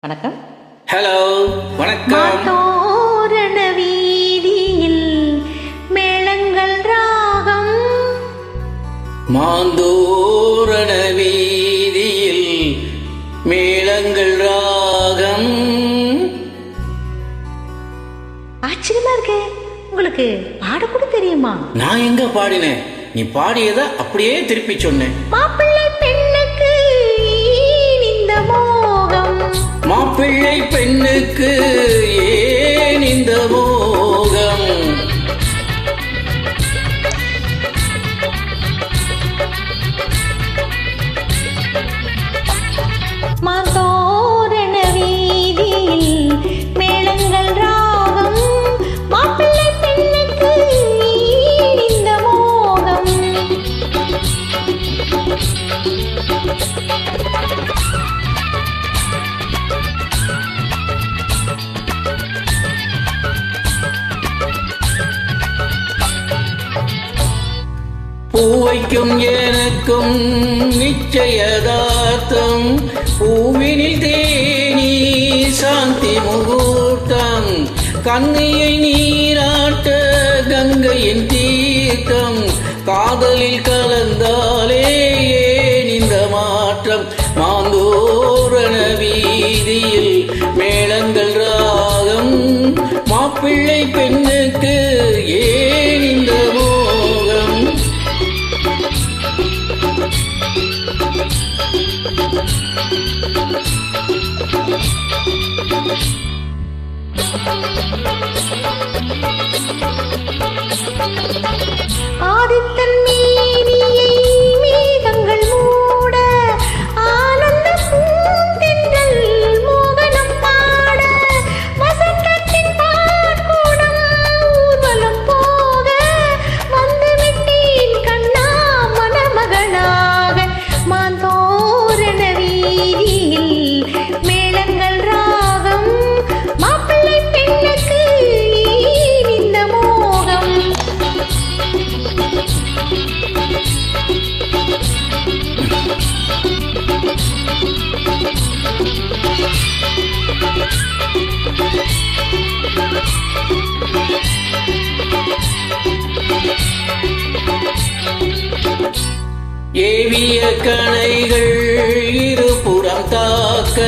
வணக்கம். ஹலோ, வணக்கம். மாத்தோரண வீதியில் மேளங்கள் ராகம், மாந்தோரண வீதியில் மேளங்கள் ராகம். ஆச்சரியமா இருக்கு. உங்களுக்கு பாடக்கூட தெரியுமா? நான் எங்க பாடினேன்? நீ பாடியதை அப்படியே திருப்பி சொன்னேன். மாப்பிள்ளை பெண்ணுக்கு ஏன் இந்த மோகம், மாப்பிள்ளை பெண்ணுக்கு ஏன் இந்த மோகம்? மாத்தோரண வீதியில் மேளங்கள் ராகம், மாப்பிள்ளை பெண்ணுக்கு ஏன் இந்த மோகம். பூவைக்கும் எனக்கும் நிச்சயதார்த்தம், பூவினில் தேனி சாந்தி முகூர்த்தம், கண்ணியை நீராட்ட கங்கையின் தீர்த்தம், காதலில் கலந்தாலே ஏன் இந்த மாற்றம்? மாந்தோரண வீதியில் மேளங்கள் ராகம், மாப்பிள்ளை பெண்ணுக்கு ஏன் இந்த மோகம்? ஆதித்தன் மேனியை மேகங்கள் மூட, ஆனந்த பூந்தென்றல் மோகனம் பாட, வசந்தத்தின் பாற்கூடம் ஊர்வலம் போக, வந்து விட்டேன் கண்ணா மணமகனாக. மாந்தோரண வீதியில் மேளங்கள் ராகம், மாப்பிள்ளை பெண்ணுக்கு ஏன் இந்த மோகம். ஏவிய கணைகள் இருபுறம் தாக்க,